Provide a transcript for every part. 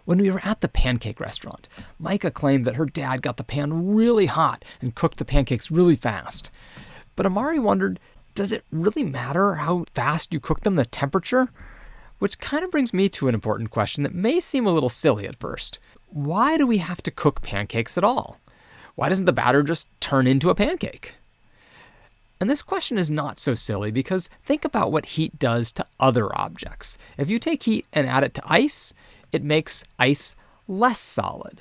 When we were at the pancake restaurant, Micah claimed that her dad got the pan really hot and cooked the pancakes really fast. But Amari wondered, does it really matter how fast you cook them, the temperature? Which kind of brings me to an important question that may seem a little silly at first. Why do we have to cook pancakes at all? Why doesn't the batter just turn into a pancake? And this question is not so silly because think about what heat does to other objects. If you take heat and add it to ice, it makes ice less solid.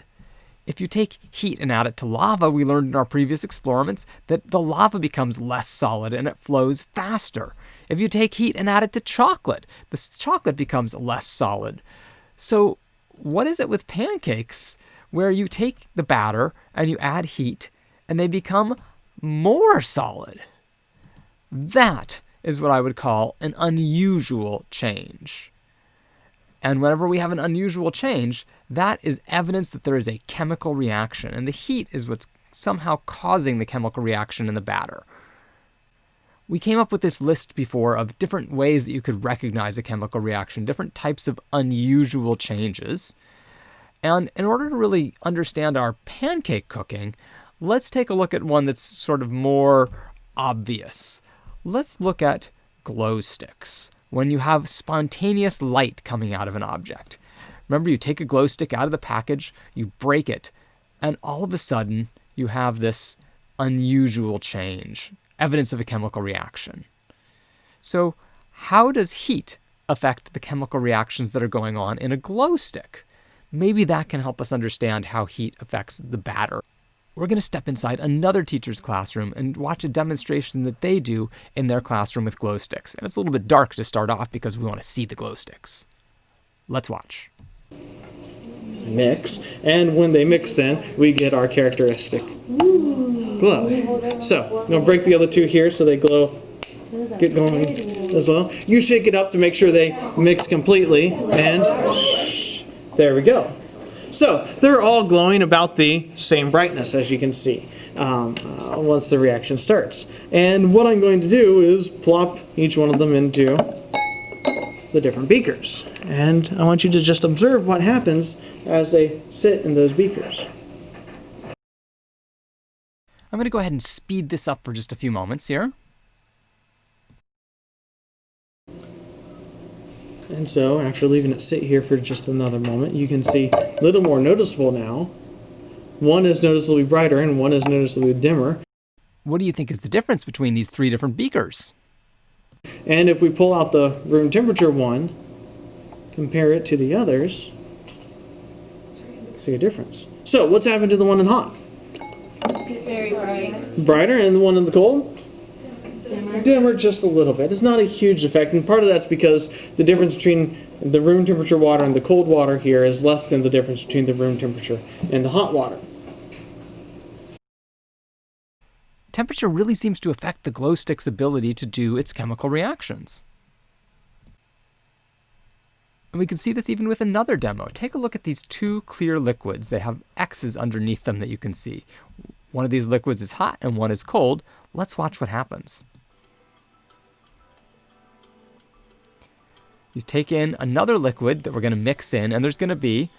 If you take heat and add it to lava, we learned in our previous experiments that the lava becomes less solid and it flows faster. If you take heat and add it to chocolate, the chocolate becomes less solid. So what is it with pancakes where you take the batter and you add heat and they become more solid? That is what I would call an unusual change. And whenever we have an unusual change, that is evidence that there is a chemical reaction, and the heat is what's somehow causing the chemical reaction in the batter. We came up with this list before of different ways that you could recognize a chemical reaction, different types of unusual changes. And in order to really understand our pancake cooking, let's take a look at one that's sort of more obvious. Let's look at glow sticks. When you have spontaneous light coming out of an object. Remember, you take a glow stick out of the package, you break it, and all of a sudden you have this unusual change, evidence of a chemical reaction. So how does heat affect the chemical reactions that are going on in a glow stick? Maybe that can help us understand how heat affects the batter. We're going to step inside another teacher's classroom and watch a demonstration that they do in their classroom with glow sticks. And it's a little bit dark to start off because we want to see the glow sticks. Let's watch. Mix, and when they mix then, we get our characteristic glow. So, I'm going to break the other two here so they glow, get going as well. You shake it up to make sure they mix completely, and there we go. So, they're all glowing about the same brightness, as you can see, once the reaction starts. And what I'm going to do is plop each one of them into the different beakers. And I want you to just observe what happens as they sit in those beakers. I'm going to go ahead and speed this up for just a few moments here. And so, after leaving it sit here for just another moment, you can see a little more noticeable now. One is noticeably brighter and one is noticeably dimmer. What do you think is the difference between these three different beakers? And if we pull out the room temperature one, compare it to the others, see a difference. So, what's happened to the one in hot? Very bright. Brighter, and the one in the cold? Dimmer just a little bit. It's not a huge effect, and part of that's because the difference between the room temperature water and the cold water here is less than the difference between the room temperature and the hot water. Temperature really seems to affect the glow stick's ability to do its chemical reactions. And we can see this even with another demo. Take a look at these two clear liquids. They have X's underneath them that you can see. One of these liquids is hot and one is cold. Let's watch what happens. You take in another liquid that we're going to mix in, and there's going to be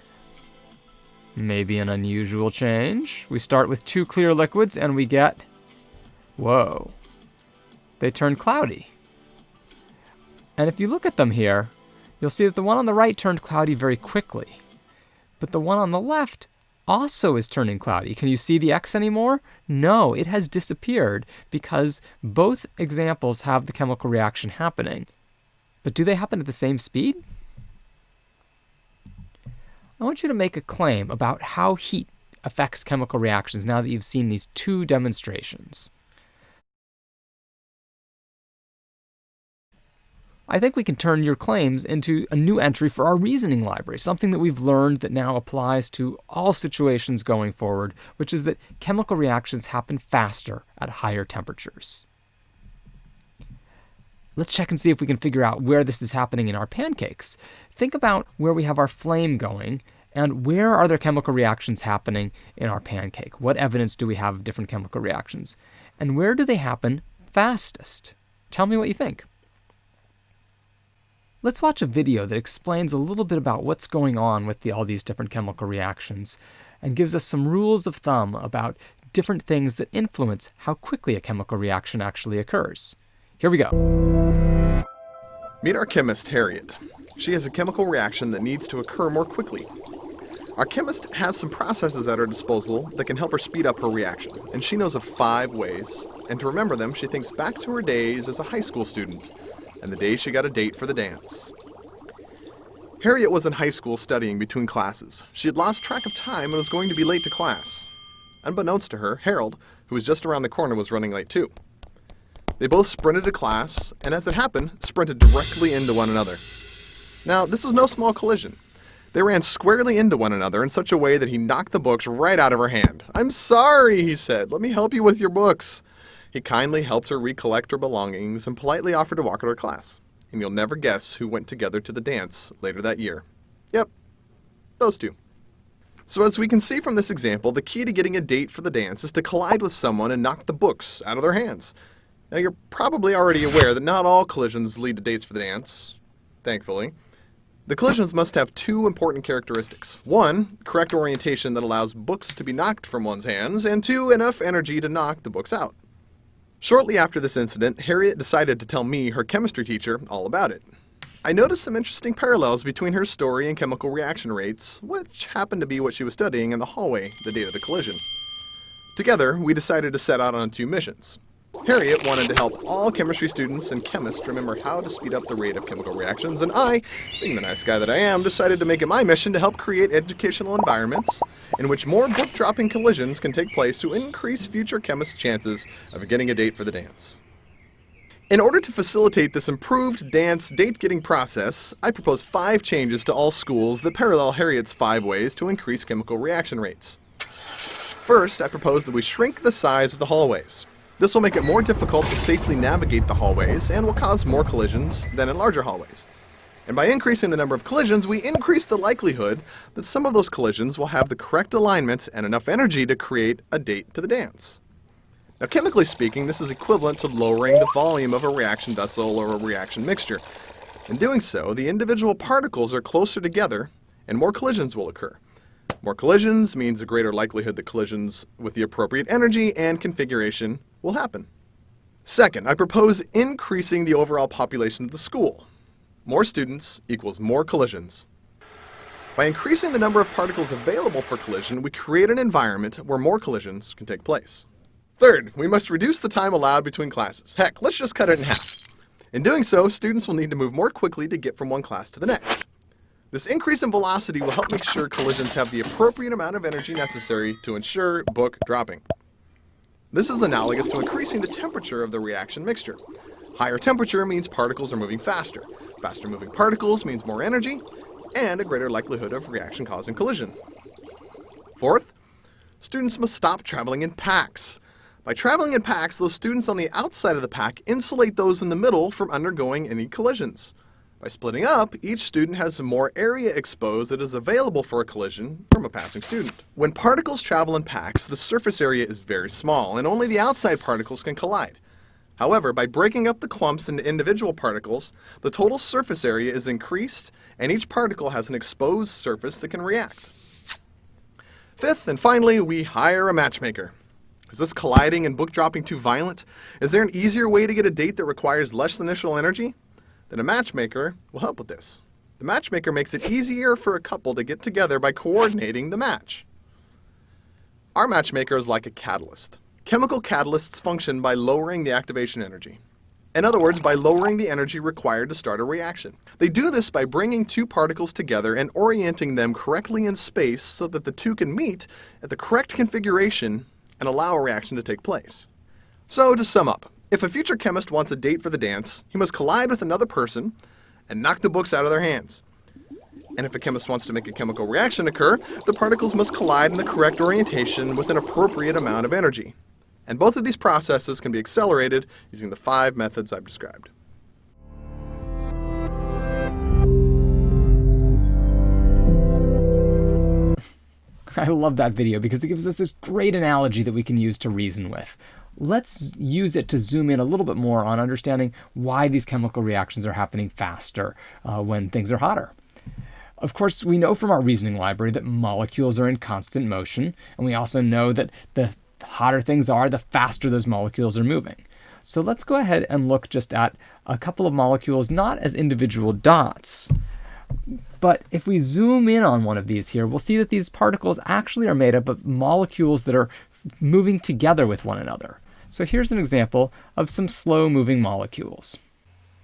maybe an unusual change. We start with two clear liquids and we get, whoa, they turn cloudy. And if you look at them here, you'll see that the one on the right turned cloudy very quickly. But the one on the left also is turning cloudy. Can you see the X anymore? No, it has disappeared because both examples have the chemical reaction happening. But do they happen at the same speed? I want you to make a claim about how heat affects chemical reactions now that you've seen these two demonstrations. I think we can turn your claims into a new entry for our reasoning library, something that we've learned that now applies to all situations going forward, which is that chemical reactions happen faster at higher temperatures. Let's check and see if we can figure out where this is happening in our pancakes. Think about where we have our flame going and where are there chemical reactions happening in our pancake? What evidence do we have of different chemical reactions? And where do they happen fastest? Tell me what you think. Let's watch a video that explains a little bit about what's going on with all these different chemical reactions and gives us some rules of thumb about different things that influence how quickly a chemical reaction actually occurs. Here we go. Meet our chemist, Harriet. She has a chemical reaction that needs to occur more quickly. Our chemist has some processes at her disposal that can help her speed up her reaction, and she knows of 5 ways. And to remember them, she thinks back to her days as a high school student, and the day she got a date for the dance. Harriet was in high school studying between classes. She had lost track of time and was going to be late to class. Unbeknownst to her, Harold, who was just around the corner, was running late too. They both sprinted to class, and as it happened, sprinted directly into one another. Now, this was no small collision. They ran squarely into one another in such a way that he knocked the books right out of her hand. "I'm sorry," he said. "Let me help you with your books." He kindly helped her recollect her belongings and politely offered to walk her to class. And you'll never guess who went together to the dance later that year. Yep, those two. So as we can see from this example, the key to getting a date for the dance is to collide with someone and knock the books out of their hands. Now you're probably already aware that not all collisions lead to dates for the dance, thankfully. The collisions must have 2 important characteristics. 1, correct orientation that allows books to be knocked from one's hands, and 2, enough energy to knock the books out. Shortly after this incident, Harriet decided to tell me, her chemistry teacher, all about it. I noticed some interesting parallels between her story and chemical reaction rates, which happened to be what she was studying in the hallway the day of the collision. Together, we decided to set out on 2 missions. Harriet wanted to help all chemistry students and chemists remember how to speed up the rate of chemical reactions, and I, being the nice guy that I am, decided to make it my mission to help create educational environments in which more book-dropping collisions can take place to increase future chemists' chances of getting a date for the dance. In order to facilitate this improved dance date-getting process, I proposed 5 changes to all schools that parallel Harriet's 5 ways to increase chemical reaction rates. First, I proposed that we shrink the size of the hallways. This will make it more difficult to safely navigate the hallways and will cause more collisions than in larger hallways. And by increasing the number of collisions, we increase the likelihood that some of those collisions will have the correct alignment and enough energy to create a date to the dance. Now, chemically speaking, this is equivalent to lowering the volume of a reaction vessel or a reaction mixture. In doing so, the individual particles are closer together and more collisions will occur. More collisions means a greater likelihood that collisions with the appropriate energy and configuration will happen. Second, I propose increasing the overall population of the school. More students equals more collisions. By increasing the number of particles available for collision, we create an environment where more collisions can take place. Third, we must reduce the time allowed between classes. Heck, let's just cut it in half. In doing so, students will need to move more quickly to get from one class to the next. This increase in velocity will help make sure collisions have the appropriate amount of energy necessary to ensure book dropping. This is analogous to increasing the temperature of the reaction mixture. Higher temperature means particles are moving faster. Faster moving particles means more energy and a greater likelihood of reaction causing collision. Fourth, students must stop traveling in packs. By traveling in packs, those students on the outside of the pack insulate those in the middle from undergoing any collisions. By splitting up, each student has more area exposed that is available for a collision from a passing student. When particles travel in packs, the surface area is very small, and only the outside particles can collide. However, by breaking up the clumps into individual particles, the total surface area is increased, and each particle has an exposed surface that can react. Fifth, and finally, we hire a matchmaker. Is this colliding and book dropping too violent? Is there an easier way to get a date that requires less initial energy? Then a matchmaker will help with this. The matchmaker makes it easier for a couple to get together by coordinating the match. Our matchmaker is like a catalyst. Chemical catalysts function by lowering the activation energy. In other words, by lowering the energy required to start a reaction. They do this by bringing 2 particles together and orienting them correctly in space so that the 2 can meet at the correct configuration and allow a reaction to take place. So to sum up, if a future chemist wants a date for the dance, he must collide with another person and knock the books out of their hands. And if a chemist wants to make a chemical reaction occur, the particles must collide in the correct orientation with an appropriate amount of energy. And both of these processes can be accelerated using the 5 methods I've described. I love that video because it gives us this great analogy that we can use to reason with. let's use it to zoom in a little bit more on understanding why these chemical reactions are happening faster when things are hotter. Of course, we know from our reasoning library that molecules are in constant motion, and we also know that the hotter things are, the faster those molecules are moving. So let's go ahead and look just at a couple of molecules, not as individual dots, but if we zoom in on one of these here, we'll see that these particles actually are made up of molecules that are moving together with one another. So here's an example of some slow-moving molecules.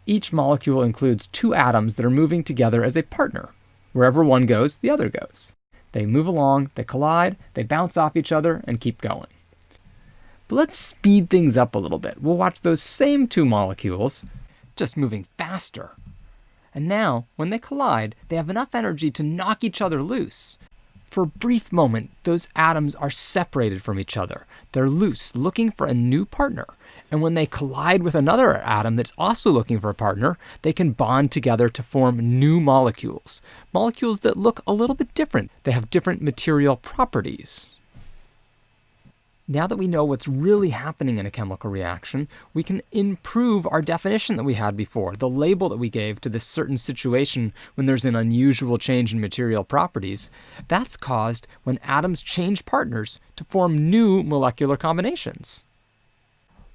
Each molecule includes two atoms that are moving together as a partner. Wherever one goes, the other goes. They move along, they collide, they bounce off each other, and keep going. But let's speed things up a little bit. We'll watch those same two molecules just moving faster. And now, when they collide, they have enough energy to knock each other loose. For a brief moment, those atoms are separated from each other. They're loose, looking for a new partner. And when they collide with another atom that's also looking for a partner, they can bond together to form new molecules. Molecules that look a little bit different. They have different material properties. Now that we know what's really happening in a chemical reaction, we can improve our definition that we had before, the label that we gave to this certain situation when there's an unusual change in material properties. That's caused when atoms change partners to form new molecular combinations.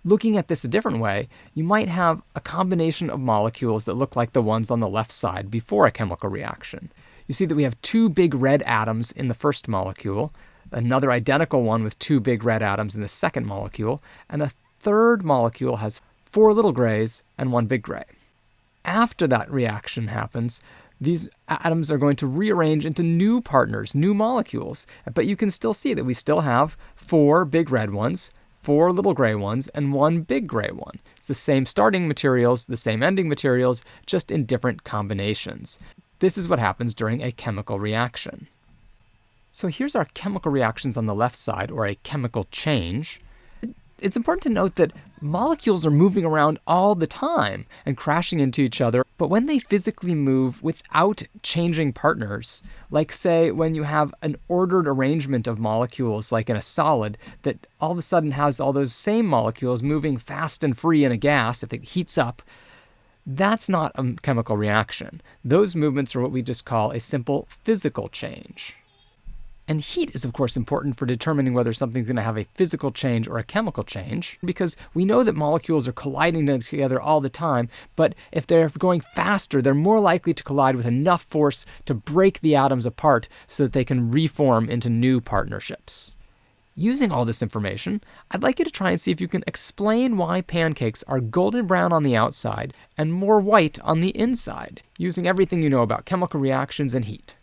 Looking at this a different way, you might have a combination of molecules that look like the ones on the left side before a chemical reaction. You see that we have two big red atoms in the first molecule, another identical one with two big red atoms in the second molecule, and a third molecule has four little grays and one big gray. After that reaction happens, these atoms are going to rearrange into new partners, new molecules, but you can still see that we still have four big red ones, four little gray ones, and one big gray one. It's the same starting materials, the same ending materials, just in different combinations. This is what happens during a chemical reaction. So here's our chemical reactions on the left side, or a chemical change. It's important to note that molecules are moving around all the time and crashing into each other, but when they physically move without changing partners, like say when you have an ordered arrangement of molecules like in a solid that all of a sudden has all those same molecules moving fast and free in a gas, if it heats up, that's not a chemical reaction. Those movements are what we just call a simple physical change. And heat is, of course, important for determining whether something's going to have a physical change or a chemical change, because we know that molecules are colliding together all the time, but if they're going faster, they're more likely to collide with enough force to break the atoms apart so that they can reform into new partnerships. Using all this information, I'd like you to try and see if you can explain why pancakes are golden brown on the outside and more white on the inside, using everything you know about chemical reactions and heat.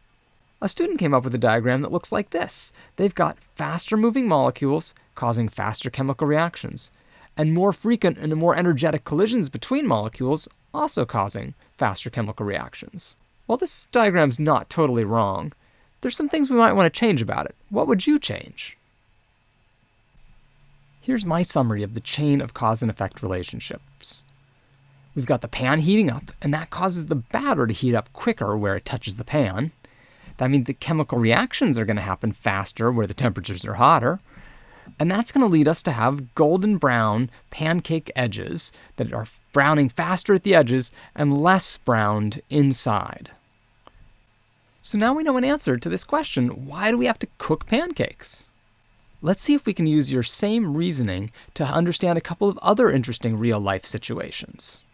A student came up with a diagram that looks like this. They've got faster moving molecules causing faster chemical reactions, and more frequent and more energetic collisions between molecules also causing faster chemical reactions. While this diagram's not totally wrong, there's some things we might want to change about it. What would you change? Here's my summary of the chain of cause and effect relationships. We've got the pan heating up, and that causes the batter to heat up quicker where it touches the pan. That means that chemical reactions are going to happen faster where the temperatures are hotter. And that's going to lead us to have golden brown pancake edges that are browning faster at the edges and less browned inside. So now we know an answer to this question, why do we have to cook pancakes? Let's see if we can use your same reasoning to understand a couple of other interesting real-life situations.